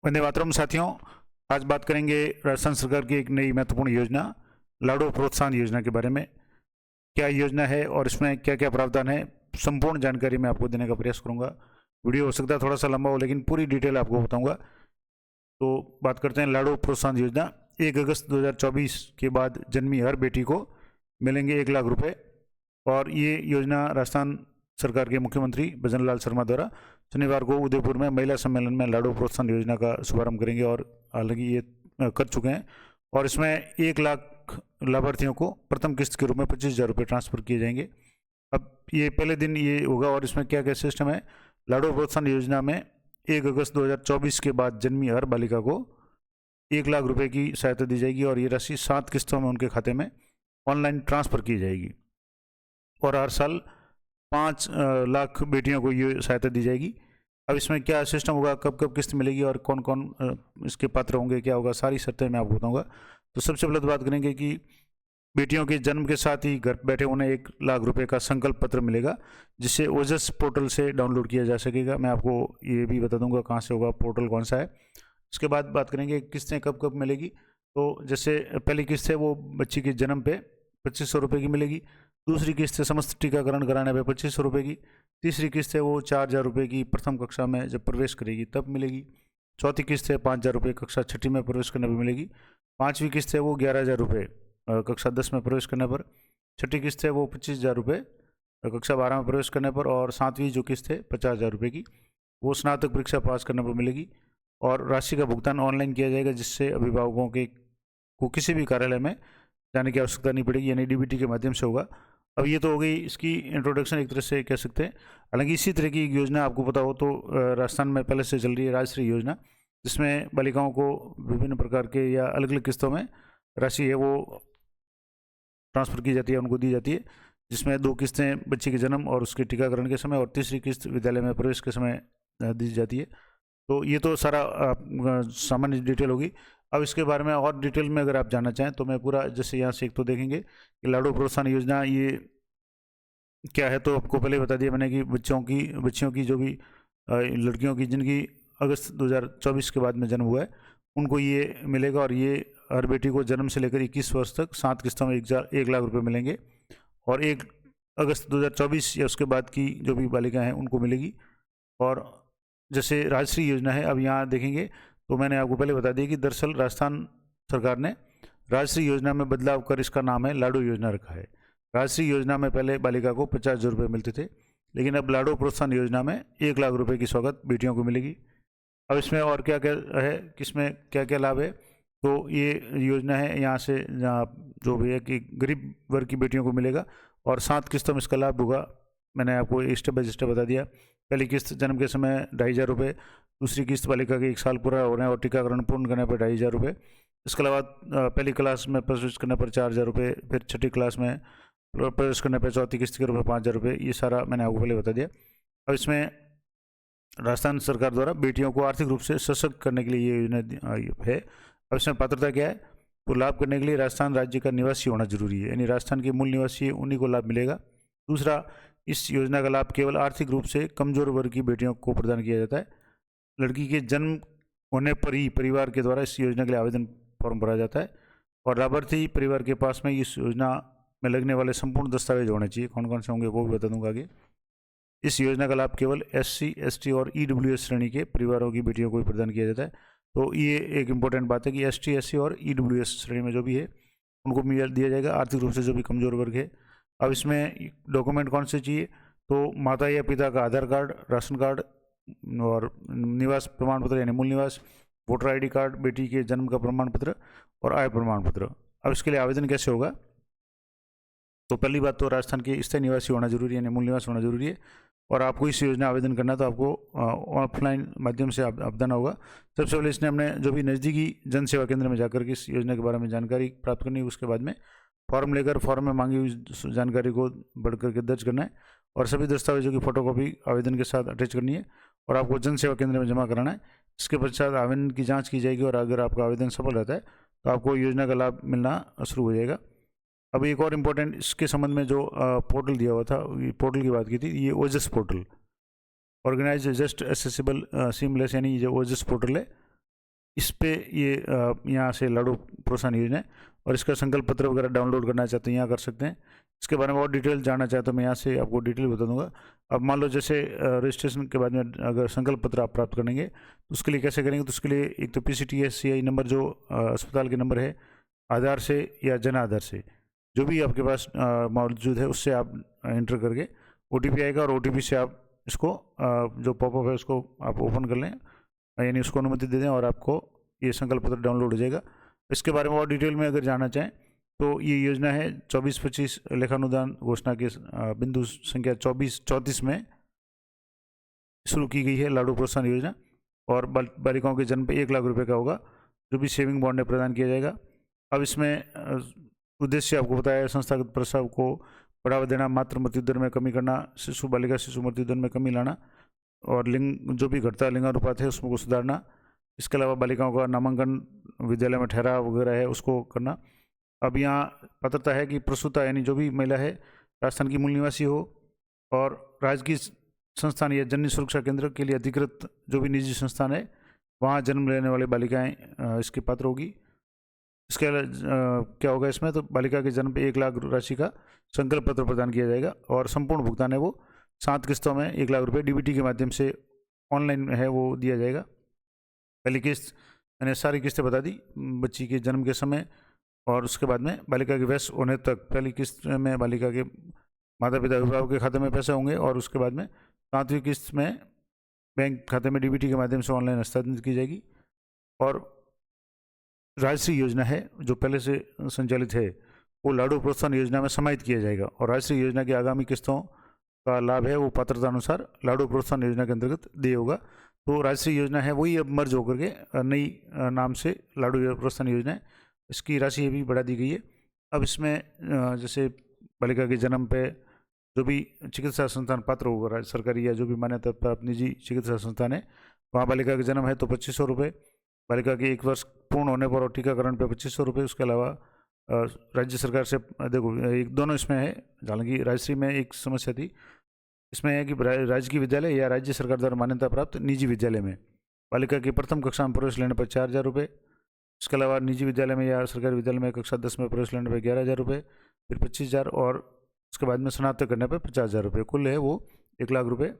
वंदे मातरम साथियों, आज बात करेंगे राजस्थान सरकार की एक नई महत्वपूर्ण योजना लाड़ो प्रोत्साहन योजना के बारे में। क्या योजना है और इसमें क्या क्या प्रावधान है, संपूर्ण जानकारी मैं आपको देने का प्रयास करूंगा। वीडियो हो सकता है थोड़ा सा लंबा हो, लेकिन पूरी डिटेल आपको बताऊंगा। तो बात करते हैं लाड़ो प्रोत्साहन योजना। 1 अगस्त 2024 के बाद जन्मी हर बेटी को मिलेंगे 1 लाख रुपए। और ये योजना राजस्थान सरकार के मुख्यमंत्री भजन लाल शर्मा द्वारा शनिवार को उदयपुर में महिला सम्मेलन में लाड़ो प्रोत्साहन योजना का शुभारंभ करेंगे, और हालांकि ये कर चुके हैं। और इसमें 1 लाख लाभार्थियों को प्रथम किस्त के रूप में 25,000 रुपये ट्रांसफर किए जाएंगे। अब ये पहले दिन ये होगा, और इसमें क्या क्या सिस्टम है। लाड़ो प्रोत्साहन योजना में 1 अगस्त 2024 के बाद जन्मी हर बालिका को 1 लाख रुपए की सहायता दी जाएगी, और ये राशि 7 किस्तों में उनके खाते में ऑनलाइन ट्रांसफर की जाएगी। और हर साल 5 लाख बेटियों को ये सहायता दी जाएगी। अब इसमें क्या सिस्टम होगा, कब कब किस्त मिलेगी और कौन कौन इसके पात्र होंगे, क्या होगा, सारी शर्तें मैं आपको बताऊंगा। तो सबसे पहले तो बात करेंगे कि बेटियों के जन्म के साथ ही घर बैठे उन्हें 1 लाख रुपए का संकल्प पत्र मिलेगा, जिसे ओजस पोर्टल से डाउनलोड किया जा सकेगा। मैं आपको ये भी बता दूंगा कहाँ से होगा, पोर्टल कौन सा है। उसके बाद बात करेंगे किस्तें कब कब मिलेगी। तो जैसे पहली किस्त है वो बच्ची के जन्म पे 2500 रुपये की मिलेगी। दूसरी किस्त है समस्त टीकाकरण कराने पे 2500 रुपये की। तीसरी किस्त है वो 4,000 रुपये की प्रथम कक्षा में जब प्रवेश करेगी तब मिलेगी। चौथी किस्त है 5,000 रुपये कक्षा छठी में प्रवेश करने पर मिलेगी। पाँचवीं किस्त है वो 11,000 रुपये कक्षा 10 में प्रवेश करने पर। छठी किस्त है वो 25,000 रुपये कक्षा 12 में प्रवेश करने पर। और सातवीं जो किस्त है 50,000 रुपये की, वो स्नातक परीक्षा पास करने पर मिलेगी। और राशि का भुगतान ऑनलाइन किया जाएगा, जिससे अभिभावकों के को किसी भी कार्यालय में जाने की आवश्यकता नहीं पड़ेगी, यानी डीबीटी के माध्यम से होगा। अब ये तो हो गई इसकी इंट्रोडक्शन, एक तरह से कह सकते हैं। हालांकि इसी तरह की एक योजना आपको पता हो तो राजस्थान में पहले से चल रही है, राजश्री योजना, जिसमें बालिकाओं को विभिन्न प्रकार के या अलग अलग किस्तों में राशि है वो ट्रांसफ़र की जाती है, उनको दी जाती है। जिसमें 2 किस्तें बच्चे के जन्म और उसके टीकाकरण के समय, और तीसरी किस्त विद्यालय में प्रवेश के समय दी जाती है। तो ये तो सारा सामान्य डिटेल होगी। अब इसके बारे में और डिटेल में अगर आप जानना चाहें तो मैं पूरा, जैसे यहाँ से एक तो देखेंगे कि लाड़ो प्रोत्साहन योजना ये क्या है। तो आपको पहले बता दिया मैंने कि बच्चियों की जो भी लड़कियों की जिनकी अगस्त 2024 के बाद में जन्म हुआ है, उनको ये मिलेगा। और ये हर बेटी को जन्म से लेकर 21 वर्ष तक 7 किस्तों में 1 लाख रुपये मिलेंगे। और 1 अगस्त 2024 या उसके बाद की जो भी बालिकाएँ हैं उनको मिलेगी। और जैसे राजश्री योजना है, अब यहाँ देखेंगे तो मैंने आपको पहले बता दिया कि दरअसल राजस्थान सरकार ने राजश्री योजना में बदलाव कर इसका नाम है लाडो योजना रखा है। राजश्री योजना में पहले बालिका को 50,000 रुपये मिलते थे, लेकिन अब लाडो प्रोत्साहन योजना में 1 लाख रुपये की सौगात बेटियों को मिलेगी। अब इसमें और क्या क्या है, किसमें क्या क्या लाभ है। तो ये योजना है यहाँ से जहाँ जो भी है कि गरीब वर्ग की बेटियों को मिलेगा, और 7 किस्तों में इसका लाभ होगा। मैंने आपको स्टेप बाय स्टेप बता दिया। पहली किस्त जन्म के समय 2,500 रुपये, दूसरी किस्त बालिका के 1 साल पूरा होने और टीकाकरण पूर्ण करने पर 2,500 रुपये। इसके अलावा पहली क्लास में प्रवेश करने पर 4,000 रुपये, फिर छठी क्लास में प्रवेश करने पर चौथी किस्त के रूप में 5,000 रुपये। ये सारा मैंने आपको पहले बता दिया। अब इसमें राजस्थान सरकार द्वारा बेटियों को आर्थिक रूप से सशक्त करने के लिए ये योजना है। अब इसमें पात्रता क्या है, तो लाभ करने के लिए राजस्थान राज्य का निवासी होना जरूरी है, यानी राजस्थान के मूल निवासी उन्हीं को लाभ मिलेगा। दूसरा, इस योजना का लाभ केवल आर्थिक रूप से कमजोर वर्ग की बेटियों को प्रदान किया जाता है। लड़की के जन्म होने पर ही परिवार के द्वारा इस योजना के लिए आवेदन फॉर्म भरा जाता है, और लाभार्थी परिवार के पास में इस योजना में लगने वाले संपूर्ण दस्तावेज होने चाहिए। कौन कौन से होंगे वो भी बता दूंगा आगे। इस योजना का लाभ केवल SC, ST और EWS श्रेणी के परिवारों की बेटियों को ही प्रदान किया जाता है। तो ये एक इम्पोर्टेंट बात है कि ST, SC और EWS श्रेणी में जो भी है उनको दिया जाएगा, आर्थिक रूप से जो भी कमजोर वर्ग है। अब इसमें डॉक्यूमेंट कौन से चाहिए, तो माता या पिता का आधार कार्ड, राशन कार्ड और निवास प्रमाण पत्र यानी मूल निवास, वोटर ID कार्ड, बेटी के जन्म का प्रमाण पत्र और आय प्रमाण पत्र। अब इसके लिए आवेदन कैसे होगा, तो पहली बात तो राजस्थान के स्थायी निवासी होना जरूरी है, यानी मूल निवास होना जरूरी है। और आपको इस योजना आवेदन करना है तो आपको ऑफलाइन माध्यम से आवेदन होगा। सबसे पहले इसने हमने जो भी नज़दीकी जन सेवा केंद्र में जाकर के इस योजना के बारे में जानकारी प्राप्त करनी है। उसके बाद में फॉर्म लेकर फॉर्म में मांगी हुई जानकारी को बढ़ करके दर्ज करना है, और सभी दस्तावेजों की फोटोकॉपी आवेदन के साथ अटैच करनी है, और आपको जन सेवा केंद्र में जमा कराना है। इसके पश्चात आवेदन की जाँच की जाएगी, और अगर आपका आवेदन सफल रहता है तो आपको योजना का लाभ मिलना शुरू हो जाएगा। अब एक और इम्पोर्टेंट इसके संबंध में जो पोर्टल दिया हुआ था, ये पोर्टल की बात की थी, ये Ojas portal, organize just accessible seamless, यानी जो ओजस पोर्टल है इस पे ये यहाँ से लाडू प्रोत्साहन योजना है, और इसका संकल्प पत्र वगैरह डाउनलोड करना चाहते हैं यहाँ कर सकते हैं। इसके बारे में और डिटेल जानना चाहते तो मैं यहाँ से आपको डिटेल बता दूंगा। अब मान लो जैसे रजिस्ट्रेशन के बाद में अगर संकल्प पत्र आप प्राप्त करेंगे तो उसके लिए कैसे करेंगे, तो उसके लिए एक तो PCTS-CI नंबर जो अस्पताल के नंबर है, आधार से या जन आधार से जो भी आपके पास मौजूद है उससे आप एंटर करके OTP आएगा, और OTP से आप इसको जो पॉपअप है उसको आप ओपन कर लें, यानी उसको अनुमति दे दें, और आपको ये संकल्प पत्र डाउनलोड हो जाएगा। इसके बारे में और डिटेल में अगर जानना चाहें तो ये योजना है 24-25 लेखानुदान घोषणा के बिंदु संख्या 34 में शुरू की गई है लाडू प्रोत्साहन योजना, और बालिकाओं के जन्म पे 1 लाख रुपए का होगा जो भी सेविंग बॉन्ड है प्रदान किया जाएगा। अब इसमें उद्देश्य आपको बताया है, संस्थागत प्रसव को बढ़ावा देना, मातृ मृत्यु दर में कमी करना, बालिका शिशु मृत्यु दर में कमी लाना, और लिंग जो भी घटता लिंगानुपात है उसको सुधारना। इसके अलावा बालिकाओं का नामांकन विद्यालय में ठहराव वगैरह है उसको करना। अब यहाँ पात्रता है कि प्रसूता यानी जो भी महिला है राजस्थान की मूल निवासी हो, और राजकीय संस्थान या जननी सुरक्षा केंद्र के लिए अधिकृत जो भी निजी संस्थान है वहाँ जन्म लेने वाली बालिकाएं इसके पात्र होगी। इसके क्या होगा इसमें, तो बालिका के जन्म पे 1 लाख राशि का संकल्प पत्र प्रदान किया जाएगा, और संपूर्ण भुगतान है वो 7 किस्तों में 1 लाख रुपये DBT के माध्यम से ऑनलाइन है वो दिया जाएगा। पहली किस्त मैंने सारी किस्तें बता दी बच्ची के जन्म के समय, और उसके बाद में बालिका के वयस्क होने तक पहली किस्त में बालिका के माता पिता अभिभावक के खाते में पैसे होंगे, और उसके बाद में 7वीं किस्त में बैंक खाते में DBT के माध्यम से ऑनलाइन हस्तांतरित की जाएगी। और राजश्री योजना है जो पहले से संचालित है वो लाडू प्रोत्साहन योजना में समाहित किया जाएगा, और राजश्री योजना की आगामी किस्तों का लाभ है वो पात्रता अनुसार लाडू प्रोत्साहन योजना के अंतर्गत देय होगा। तो राजश्री योजना है वही अब मर्ज होकर के नई नाम से लाडू प्रोत्साहन योजना है, इसकी राशि भी बढ़ा दी गई है। अब इसमें जैसे बालिका के जन्म पे जो भी चिकित्सा संस्थान पात्र होगा, सरकारी या जो भी मान्यता प्राप्त निजी चिकित्सा संस्थान है वहाँ बालिका के जन्म है तो 2500 रुपये, बालिका के 1 वर्ष पूर्ण होने पर और टीकाकरण पे 2500 रुपये। उसके अलावा राज्य सरकार से देखो एक दोनों इसमें है, हालांकि राजश्री में एक समस्या थी, इसमें है कि राजकीय विद्यालय या राज्य सरकार द्वारा मान्यता प्राप्त निजी विद्यालय में बालिका की प्रथम कक्षा में प्रवेश लेने पर 4000 रुपये। इसके अलावा निजी विद्यालय में या सरकारी विद्यालय में कक्षा 10 में प्रवेश लेने पर 11000 रुपये, फिर 25000, और उसके बाद में स्नातक करने पर 50000 रुपये, कुल है वो 1 लाख रुपये।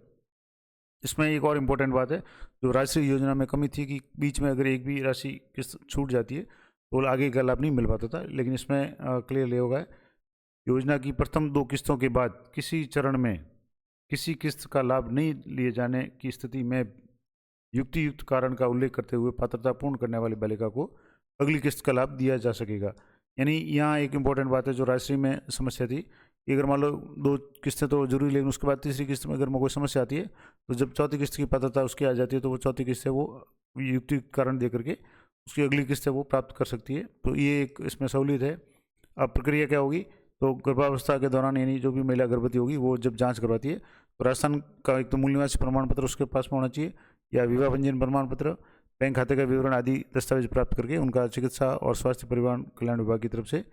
इसमें एक और इम्पोर्टेंट बात है जो राष्ट्रीय योजना में कमी थी कि बीच में अगर एक भी राशि किस्त छूट जाती है तो आगे का लाभ नहीं मिल पाता था, लेकिन इसमें क्लियर होगा योजना की प्रथम 2 किस्तों के बाद किसी चरण में किसी किस्त का लाभ नहीं लिए जाने की स्थिति में युक्त कारण का उल्लेख करते हुए पात्रता पूर्ण करने वाली बालिका को अगली किस्त का लाभ दिया जा सकेगा। यानी यहाँ एक इम्पॉर्टेंट बात है जो राजश्री में समस्या थी कि अगर मान लो 2 किस्तें तो जरूरी, लेकिन उसके बाद तीसरी किस्त में अगर कोई समस्या आती है तो जब चौथी किस्त की पात्रता उसकी आ जाती है तो वो चौथी किस्त है वो युक्ति कारण दे करके उसकी अगली किस्त है वो प्राप्त कर सकती है। तो ये एक इसमें सहूलियत है। अब प्रक्रिया क्या होगी, तो गर्भावस्था के दौरान यानी जो भी महिला गर्भवती होगी वो जब जाँच करवाती है तो राजस्थान का एक तो मूल निवासी प्रमाण पत्र उसके पास में होना चाहिए, या विवाह पंजीयन प्रमाण पत्र, बैंक खाते का विवरण आदि दस्तावेज प्राप्त करके उनका चिकित्सा और स्वास्थ्य परिवार कल्याण विभाग की तरफ से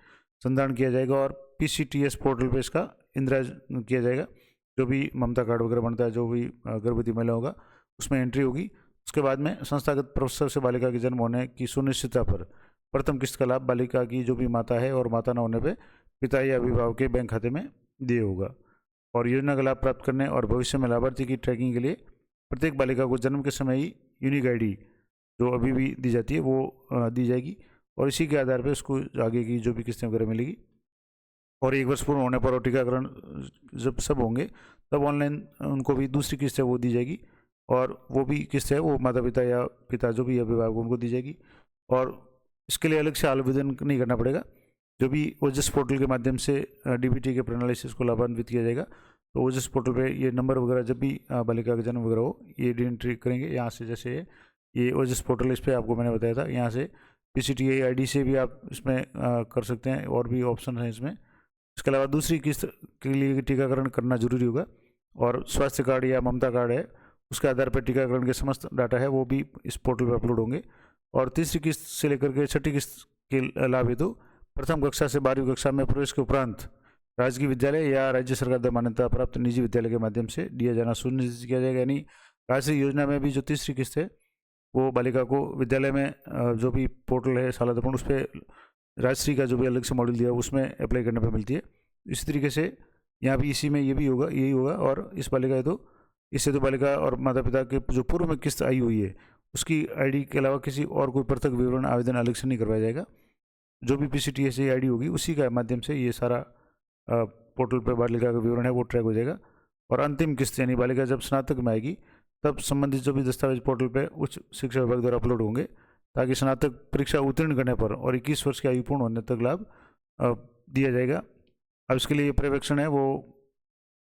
संधारण किया जाएगा, और PCTS पोर्टल पे इसका इंद्राज किया जाएगा। जो भी ममता कार्ड वगैरह बनता है जो भी गर्भवती महिला होगा उसमें एंट्री होगी। उसके बाद में संस्थागत प्रसव से बालिका के जन्म होने की सुनिश्चितता पर प्रथम किस्त का लाभ बालिका की जो भी माता है और माता न होने पर पिता या अभिभावक के बैंक खाते में दिए होगा। और योजना का लाभ प्राप्त करने और भविष्य में लाभार्थी की ट्रैकिंग के लिए प्रत्येक बालिका को जन्म के समय ही यूनिक ID जो अभी भी दी जाती है वो दी जाएगी, और इसी के आधार पर उसको आगे की जो भी किस्तें वगैरह मिलेगी। और 1 वर्ष पूर्ण होने पर और टीकाकरण जब सब होंगे तब ऑनलाइन उनको भी दूसरी किस्त है वो दी जाएगी, और वो भी किस्त है वो माता पिता या पिता जो भी अभिभावक उनको दी जाएगी। और इसके लिए अलग से आवेदन नहीं करना पड़ेगा, जो भी ओजस पोर्टल के माध्यम से DBT के प्रणाली से इसको लाभान्वित किया जाएगा। तो ओजस पोर्टल पे ये नंबर वगैरह जब भी बालिका का जन्म वगैरह हो ये एंट्री करेंगे यहाँ से, जैसे ये ओजस पोर्टल इस पर आपको मैंने बताया था, यहाँ से PCTI ID से भी आप इसमें कर सकते हैं, और भी ऑप्शन हैं इसमें। इसके अलावा दूसरी किस्त के लिए टीकाकरण करना जरूरी होगा, और स्वास्थ्य कार्ड या ममता कार्ड है उसके आधार पर टीकाकरण के समस्त डाटा है वो भी इस पोर्टल पर अपलोड होंगे। और तीसरी किस्त से लेकर के छठी किस्त के लाभ हेतु प्रथम कक्षा से 12वीं कक्षा में प्रवेश के उपरांत राजकीय विद्यालय या राज्य सरकार द्वारा मान्यता प्राप्त निजी विद्यालय के माध्यम से दिया जाना सुनिश्चित किया जाएगा। यानी राष्ट्रीय योजना में भी जो तीसरी किस्त है वो बालिका को विद्यालय में जो भी पोर्टल है शाला दर्पण, उस पर राजश्री का जो भी अलग से मॉड्यूल दिया उसमें अप्लाई करने पर मिलती है। इसी तरीके से यहाँ भी इसी में ये भी होगा, यही होगा। और इस बालिका हेतु इससे तो बालिका और माता पिता के जो पूर्व में किस्त आई हुई है उसकी आईडी के अलावा किसी और कोई पृथक विवरण आवेदन अलग से नहीं करवाया जाएगा। जो भी PCTS आईडी होगी उसी का माध्यम से ये सारा पोर्टल पर बालिका का विवरण है वो ट्रैक हो जाएगा। और अंतिम किस्त यानी बालिका जब स्नातक में आएगी तब संबंधित जो भी दस्तावेज पोर्टल पे उच्च शिक्षा विभाग द्वारा अपलोड होंगे, ताकि स्नातक परीक्षा उत्तीर्ण करने पर और 21 वर्ष की आयु पूर्ण होने तक लाभ दिया जाएगा। अब इसके लिए पर्यवेक्षण है वो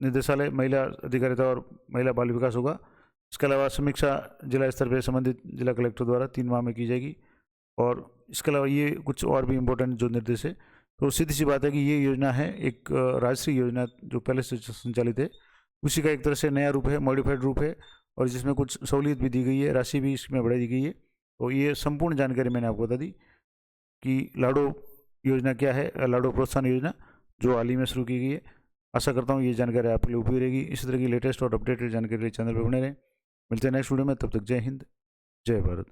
निदेशालय महिला अधिकारिता और महिला बाल विकास होगा। इसके अलावा समीक्षा जिला स्तर पर संबंधित जिला कलेक्टर द्वारा 3 माह में की जाएगी। और इसके अलावा ये कुछ और भी इम्पोर्टेंट जो निर्देश है, तो सीधी सी बात है कि ये योजना है एक राजश्री योजना जो पहले से संचालित है उसी का एक तरह से नया रूप है, मॉडिफाइड रूप है, और जिसमें कुछ सहूलियत भी दी गई है, राशि भी इसमें बढ़ा दी गई है। तो ये संपूर्ण जानकारी मैंने आपको बता दी कि लाडो योजना क्या है, लाडो प्रोत्साहन योजना जो हाल ही में शुरू की गई है। आशा करता हूँ ये जानकारी आपके लिए उपयोगी रहेगी। इसी तरह की लेटेस्ट और अपडेटेड जानकारी के लिए चैनल पर बने रहें। मिलते हैं नेक्स्ट वीडियो में, तब तक जय हिंद, जय भारत।